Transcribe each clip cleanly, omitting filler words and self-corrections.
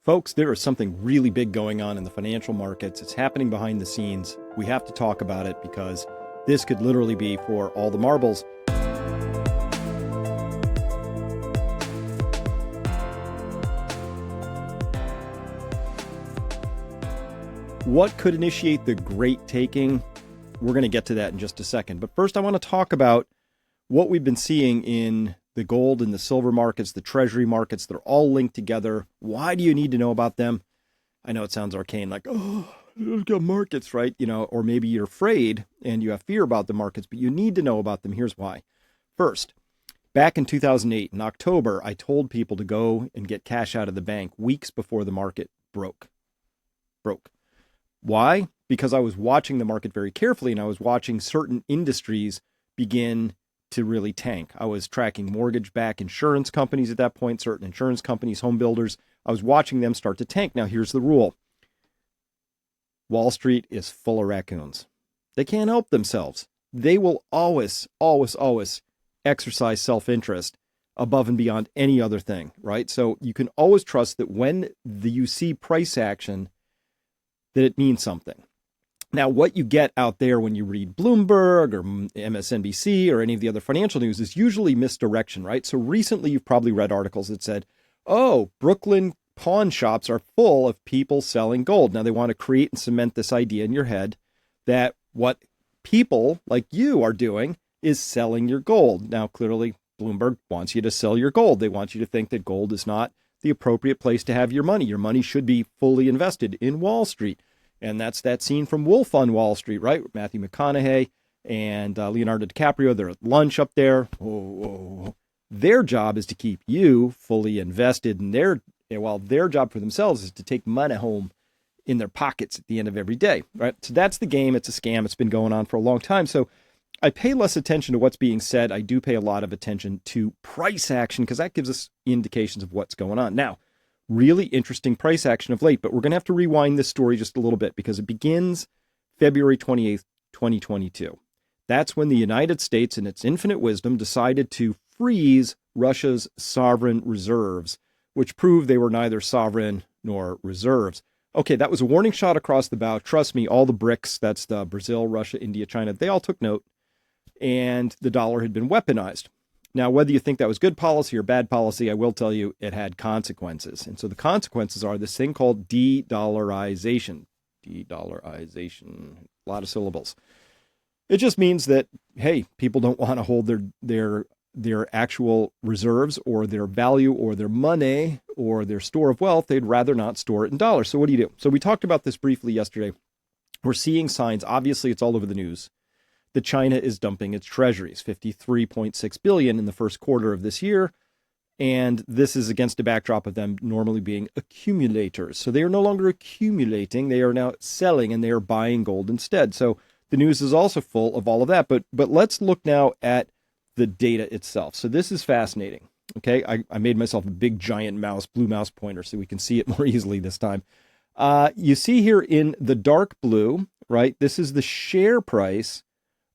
Folks, there is something really big going on in the financial markets. It's happening behind the scenes. We have to talk about it because this could literally be for all the marbles. What could initiate the great taking? We're going to get to that in just a second. But first, I want to talk about what we've been seeing in the gold and the silver markets, the Treasury markets. They're all linked together. Why do you need to know about them? I know it sounds arcane, like, oh, they've got markets, right? Or maybe you're afraid and you have fear about the markets, but you need to know about them. Here's why. First, back in 2008, in October, I told people to go and get cash out of the bank weeks before the market broke. Why? Because I was watching the market very carefully and I was watching certain industries begin to really tank. I was tracking mortgage-backed insurance companies at that point, certain insurance companies, home builders. I was watching them start to tank. Now, here's the rule. Wall Street is full of raccoons. They can't help themselves. They will always exercise self-interest above and beyond any other thing, right? So you can always trust that when you see price action, that it means something. Now, what you get out there when you read Bloomberg or MSNBC or any of the other financial news is usually misdirection, right? So recently, you've probably read articles that said, oh, Brooklyn pawn shops are full of people selling gold. Now, they want to create and cement this idea in your head that what people like you are doing is selling your gold. Now, clearly, Bloomberg wants you to sell your gold. They want you to think that gold is not the appropriate place to have your money. Your money should be fully invested in Wall Street. And that's that scene from Wolf on Wall Street, right? Matthew McConaughey and Leonardo DiCaprio, they're at lunch up there. Their job is to keep you fully invested. And while their job for themselves is to take money home in their pockets at the end of every day, right? So that's the game. It's a scam. It's been going on for a long time. So I pay less attention to what's being said. I do pay a lot of attention to price action because that gives us indications of what's going on. Now, really interesting price action of late, but we're going to have to rewind this story just a little bit because it begins February 28th, 2022. That's when the United States, in its infinite wisdom, decided to freeze Russia's sovereign reserves, which proved they were neither sovereign nor reserves. Okay, that was a warning shot across the bow. Trust me, all the BRICS, that's the Brazil, Russia, India, China, they all took note, and the dollar had been weaponized. Now, whether you think that was good policy or bad policy, I will tell you it had consequences. And so the consequences are this thing called de-dollarization. De-dollarization, a lot of syllables. It just means that, hey, people don't want to hold their actual reserves or their value or their money or their store of wealth. They'd rather not store it in dollars. So what do? So we talked about this briefly yesterday. We're seeing signs. Obviously, it's all over the news that China is dumping its treasuries, $53.6 billion in the first quarter of this year. And this is against a backdrop of them normally being accumulators. So they are no longer accumulating. They are now selling and they are buying gold instead. So the news is also full of all of that. But let's look now at the data itself. So this is fascinating. Okay, I made myself a big giant blue mouse pointer so we can see it more easily this time. You see here in the dark blue, right? This is the share price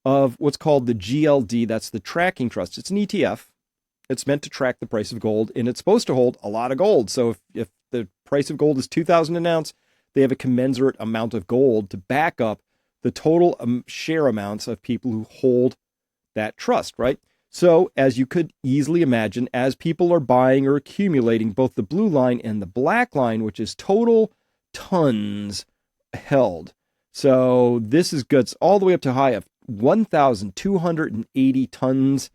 of what's called the GLD. That's the tracking trust. It's an ETF. It's meant to track the price of gold, and it's supposed to hold a lot of gold. So if the price of gold is $2,000 an ounce, they have a commensurate amount of gold to back up the total share amounts of people who hold that trust, right? So as you could easily imagine, as people are buying or accumulating, both the blue line and the black line, which is total tons held. So this is good. It's all the way up to high of 1,280 tons.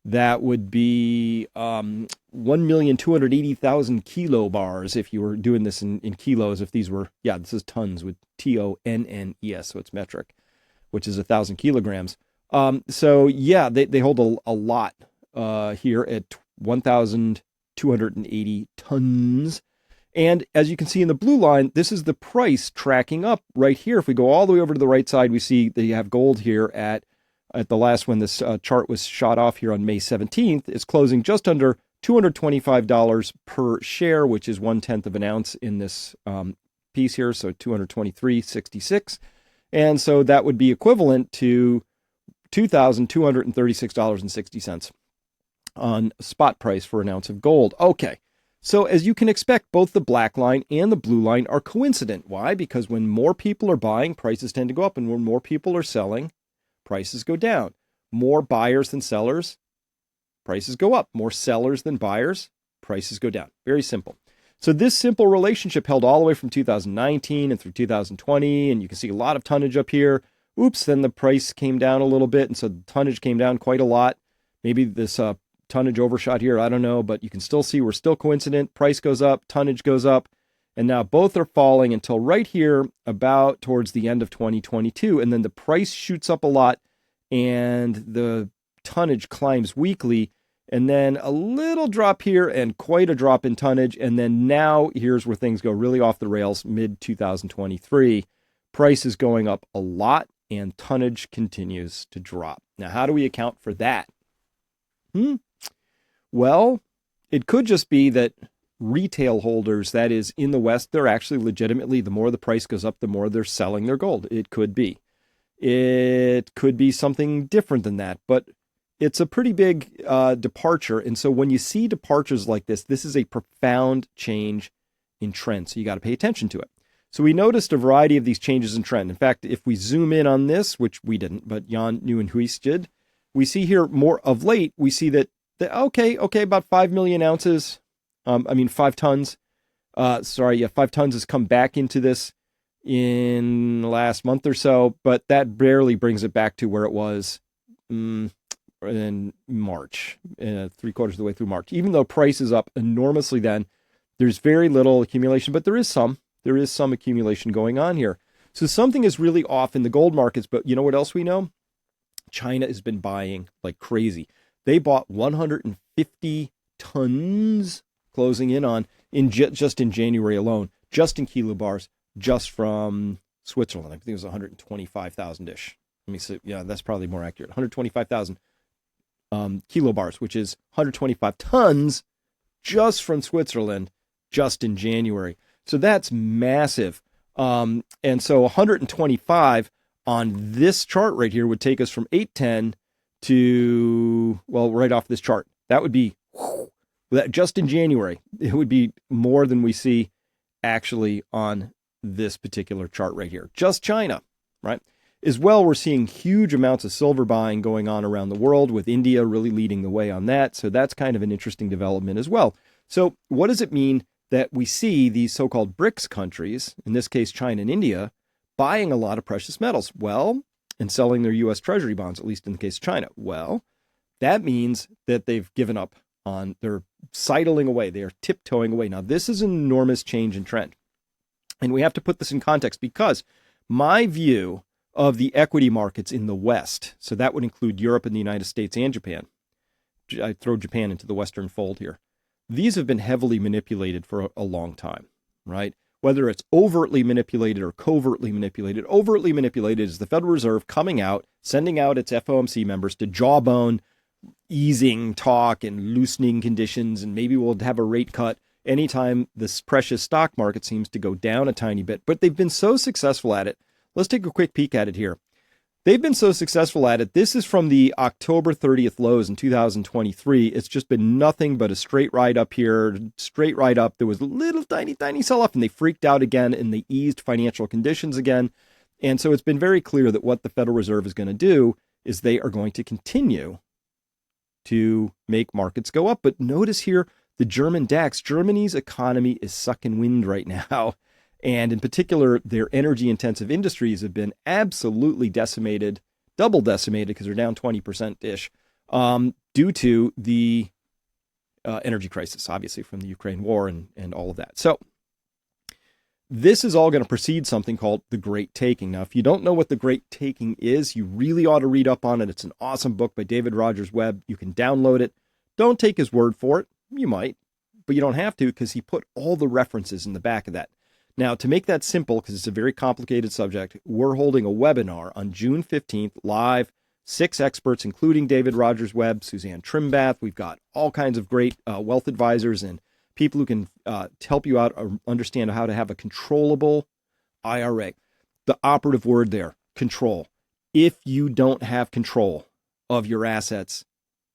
That would be 1,280,000 kilobars if you were doing this in kilos. If these were, this is tons with TONNES, so it's metric, which is 1,000 kilograms. They hold a lot here at 1,280 tons. And as you can see in the blue line, this is the price tracking up right here. If we go all the way over to the right side, we see that you have gold here at the last when this chart was shot off here on May 17th. It's closing just under $225 per share, which is 1/10 of an ounce in this piece here. So 223.66. And so that would be equivalent to $2,236.60 on spot price for an ounce of gold. Okay. So as you can expect, both the black line and the blue line are coincident. Why? Because when more people are buying, prices tend to go up. And when more people are selling, prices go down. More buyers than sellers, prices go up. More sellers than buyers, prices go down. Very simple. So this simple relationship held all the way from 2019 and through 2020. And you can see a lot of tonnage up here. Oops, then the price came down a little bit. And so the tonnage came down quite a lot. Maybe this tonnage overshot here, I don't know, but you can still see we're still coincident. Price goes up, tonnage goes up, and now both are falling until right here about towards the end of 2022. And then the price shoots up a lot and the tonnage climbs weekly, and then a little drop here and quite a drop in tonnage. And then now here's where things go really off the rails mid 2023. Price is going up a lot and tonnage continues to drop. Now, how do we account for that? Well, it could just be that retail holders, that is in the West, they're actually legitimately, the more the price goes up, the more they're selling their gold. It could be. It could be something different than that, but it's a pretty big departure. And so when you see departures like this is a profound change in trend. So you got to pay attention to it. So we noticed a variety of these changes in trend. In fact, if we zoom in on this, which we didn't, but Jan Nieuwenhuis did, we see here more of late, we see that okay, about 5 million ounces. 5 tons. 5 tons has come back into this in the last month or so, but that barely brings it back to where it was in March, 3/4 of the way through March. Even though price is up enormously then, there's very little accumulation, but there is some accumulation going on here. So something is really off in the gold markets, but you know what else we know? China has been buying like crazy. They bought 150 tons closing in on just in January alone, just in kilobars, just from Switzerland. I think it was 125,000-ish. Let me see. Yeah, that's probably more accurate. 125,000 kilobars, which is 125 tons just from Switzerland, just in January. So that's massive. And so 125 on this chart right here would take us from 810 to, well, right off this chart. That would be that just in January. It would be more than we see actually on this particular chart right here. Just China, right? As well, we're seeing huge amounts of silver buying going on around the world, with India really leading the way on that. So that's kind of an interesting development as well. So what does it mean that we see these so-called BRICS countries, in this case China and India, buying a lot of precious metals? Well, and selling their U.S. Treasury bonds, at least in the case of China. Well, that means that they've given up on, they're sidling away, they are tiptoeing away. Now, this is an enormous change in trend. And we have to put this in context because my view of the equity markets in the West, so that would include Europe and the United States and Japan. I throw Japan into the Western fold here. These have been heavily manipulated for a long time, right? Whether it's overtly manipulated or covertly manipulated. Overtly manipulated is the Federal Reserve coming out, sending out its FOMC members to jawbone easing talk and loosening conditions, and maybe we'll have a rate cut anytime this precious stock market seems to go down a tiny bit. But they've been so successful at it. Let's take a quick peek at it here. They've been so successful at it. This is from the October 30th lows in 2023. It's just been nothing but a straight ride up here, straight ride up. There was a little tiny sell-off, and they freaked out again, and they eased financial conditions again. And so it's been very clear that what the Federal Reserve is going to do is they are going to continue to make markets go up. But notice here, the German DAX, Germany's economy is sucking wind right now. And in particular, their energy-intensive industries have been absolutely decimated, double decimated, because they're down 20%-ish, due to the energy crisis, obviously, from the Ukraine war and all of that. So this is all going to precede something called the Great Taking. Now, if you don't know what the Great Taking is, you really ought to read up on it. It's an awesome book by David Rodgers Webb. You can download it. Don't take his word for it. You might, but you don't have to, because he put all the references in the back of that. Now, to make that simple, because it's a very complicated subject, we're holding a webinar on June 15th, live, 6 experts, including David Rodgers Webb, Susanne Trimbath. We've got all kinds of great wealth advisors and people who can help you out or understand how to have a controllable IRA. The operative word there, control. If you don't have control of your assets,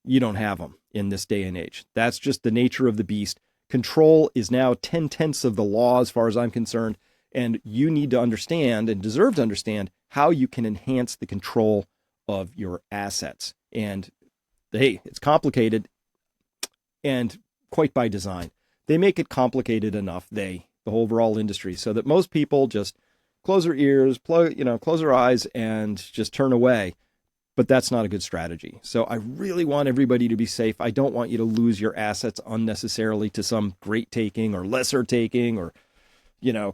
you don't have them in this day and age. That's just the nature of the beast. Control is now 10/10 of the law as far as I'm concerned. And you need to understand and deserve to understand how you can enhance the control of your assets. And hey, it's complicated and quite by design. They make it complicated enough, the whole overall industry, so that most people just close their ears, close their eyes and just turn away. But that's not a good strategy. So I really want everybody to be safe. I don't want you to lose your assets unnecessarily to some great taking or lesser taking or,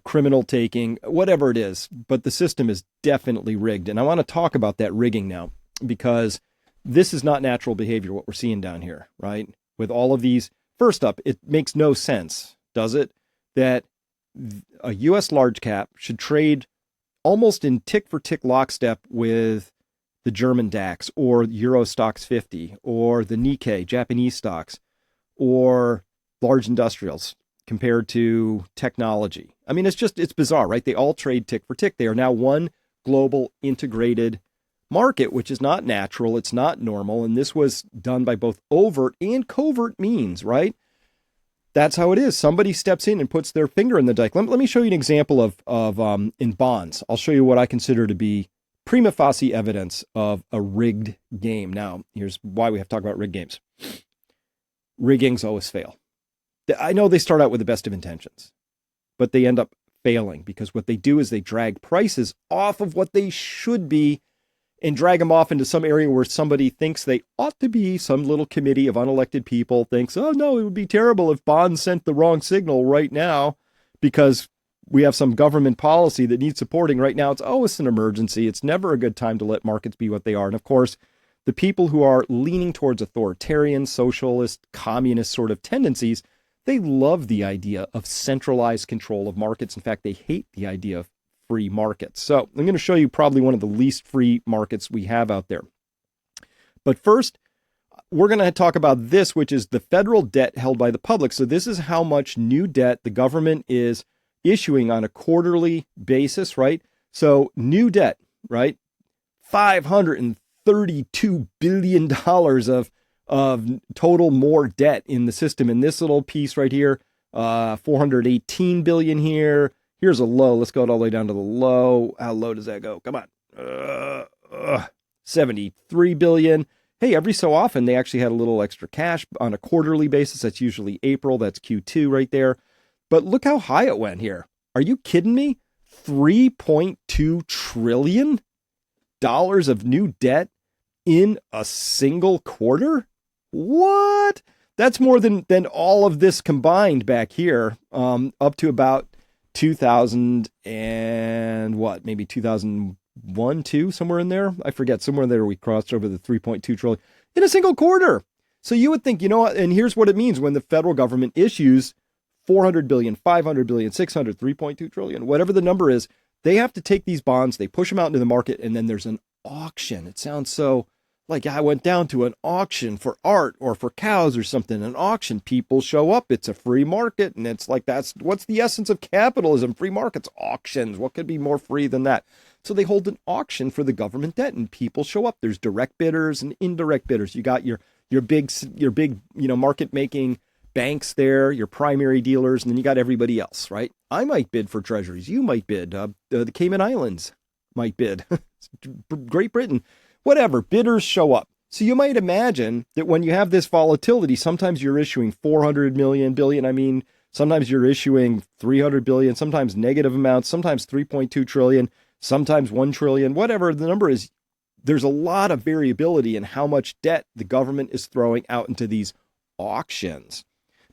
criminal taking, whatever it is. But the system is definitely rigged. And I want to talk about that rigging now, because this is not natural behavior, what we're seeing down here, right? With all of these, first up, it makes no sense, does it, that a U.S. large cap should trade almost in tick for tick lockstep with the German DAX or Euro Stoxx 50 or the Nikkei, Japanese stocks, or large industrials compared to technology. I mean, it's bizarre, right? They all trade tick for tick. They are now one global integrated market, which is not natural. It's not normal. And this was done by both overt and covert means, right? That's how it is. Somebody steps in and puts their finger in the dike. Let me show you an example of in bonds. I'll show you what I consider to be prima facie evidence of a rigged game. Now, here's why we have to talk about rigged games. Riggings always fail. I know they start out with the best of intentions, but they end up failing because what they do is they drag prices off of what they should be and drag them off into some area where somebody thinks they ought to be. Some little committee of unelected people thinks, oh no, it would be terrible if bonds sent the wrong signal right now because we have some government policy that needs supporting right now. It's an emergency. It's never a good time to let markets be what they are. And of course, the people who are leaning towards authoritarian, socialist, communist sort of tendencies, they love the idea of centralized control of markets. In fact, they hate the idea of free markets. So I'm going to show you probably one of the least free markets we have out there. But first, we're going to talk about this, which is the federal debt held by the public. So this is how much new debt the government is issuing on a quarterly basis, right? So new debt, right? $532 billion of total more debt in the system. In this little piece right here, 418 billion here. Here's a low. Let's go all the way down to the low. How low does that go? Come on. 73 billion. Hey, every so often they actually had a little extra cash on a quarterly basis. That's usually April. That's Q2 right there. But look how high it went here. Are you kidding me? $3.2 trillion of new debt in a single quarter? What? That's more than all of this combined back here, up to about 2000 and what? Maybe 2001, 2, somewhere in there. I forget. Somewhere there we crossed over the 3.2 trillion in a single quarter. So you would think, and here's what it means when the federal government issues 400 billion, 500 billion, 600, 3.2 trillion, whatever the number is, they have to take these bonds, they push them out into the market, and then there's an auction. It sounds so like I went down to an auction for art or for cows or something. An auction, people show up. It's a free market. And it's like, what's the essence of capitalism? Free markets, auctions. What could be more free than that? So they hold an auction for the government debt and people show up. There's direct bidders and indirect bidders. You got your big, market making banks there, your primary dealers, and then you got everybody else, right? I might bid for treasuries. You might bid. The Cayman Islands might bid. Great Britain. Whatever, bidders show up. So you might imagine that when you have this volatility, sometimes you're issuing 400 billion. Sometimes you're issuing 300 billion, sometimes negative amounts, sometimes 3.2 trillion, sometimes 1 trillion, whatever the number is. There's a lot of variability in how much debt the government is throwing out into these auctions.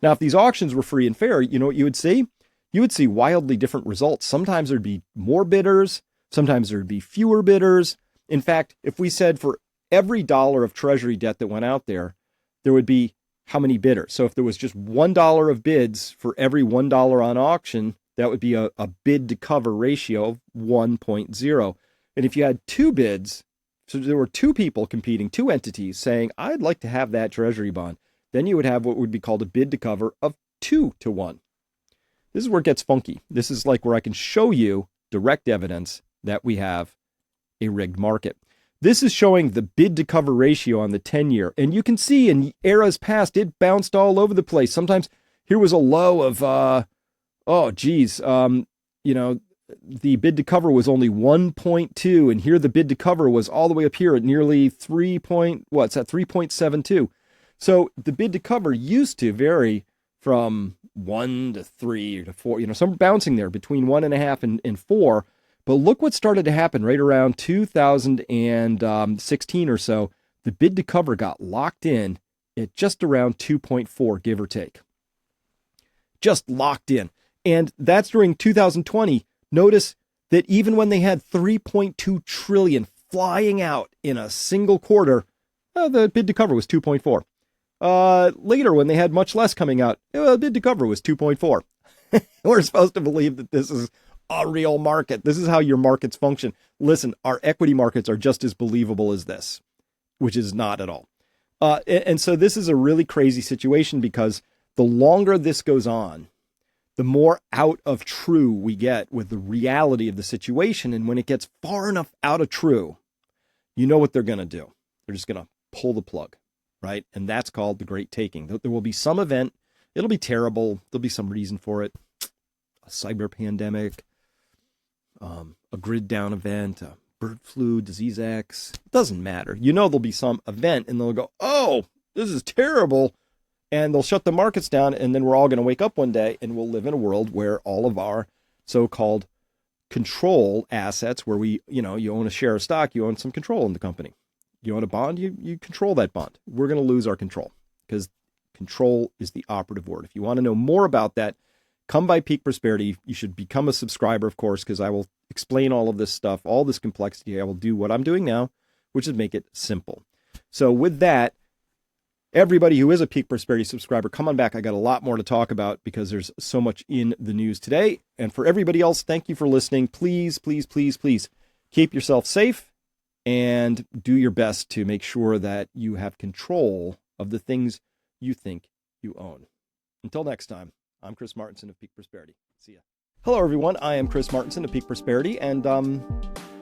Now, if these auctions were free and fair, you know what you would see? You would see wildly different results. Sometimes there'd be more bidders. Sometimes there'd be fewer bidders. In fact, if we said for every dollar of Treasury debt that went out there, there would be how many bidders? So if there was just $1 of bids for every $1 on auction, that would be a bid to cover ratio of 1.0. And if you had two bids, so there were two people competing, two entities saying, I'd like to have that Treasury bond, then you would have what would be called a bid to cover of 2 to 1. This is where it gets funky. This is like where I can show you direct evidence that we have a rigged market. This is showing the bid to cover ratio on the 10-year. And you can see in eras past, it bounced all over the place. Sometimes here was a low of, the bid to cover was only 1.2, and here the bid to cover was all the way up here at nearly 3.72. So the bid to cover used to vary from 1 to 3 to 4, some bouncing there between 1.5 and 4. But look what started to happen right around 2016 or so. The bid to cover got locked in at just around 2.4, give or take. Just locked in. And that's during 2020. Notice that even when they had 3.2 trillion flying out in a single quarter, the bid to cover was 2.4. Later, when they had much less coming out, the bid to cover was 2.4. We're supposed to believe that this is a real market. This is how your markets function. Listen, our equity markets are just as believable as this, which is not at all. And so this is a really crazy situation, because the longer this goes on, the more out of true we get with the reality of the situation. And when it gets far enough out of true, you know what they're going to do. They're just going to pull the plug, right? And that's called the great taking. There will be some event. It'll be terrible. There'll be some reason for it. A cyber pandemic, a grid down event, a bird flu, disease X. It doesn't matter. There'll be some event, and they'll go, oh, this is terrible. And they'll shut the markets down, and then we're all going to wake up one day, and we'll live in a world where all of our so-called control assets, where you own a share of stock, you own some control in the company. You own a bond, you control that bond. We're going to lose our control, because control is the operative word. If you want to know more about that, come by Peak Prosperity. You should become a subscriber, of course, because I will explain all of this stuff, all this complexity. I will do what I'm doing now, which is make it simple. So with that, everybody who is a Peak Prosperity subscriber, come on back. I got a lot more to talk about, because there's so much in the news today. And for everybody else, thank you for listening. Please, please, please, please keep yourself safe and do your best to make sure that you have control of the things you think you own. Until next time, I'm Chris Martinson of Peak Prosperity. See ya. Hello, everyone. I am Chris Martinson of Peak Prosperity. And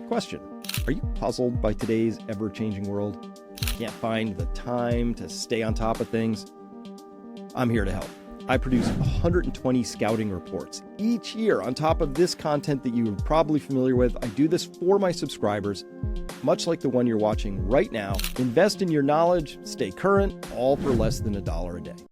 question, are you puzzled by today's ever-changing world? Can't find the time to stay on top of things? I'm here to help. I produce 120 scouting reports each year on top of this content that you're probably familiar with. I do this for my subscribers, much like the one you're watching right now. Invest in your knowledge, stay current, all for less than $1 a day.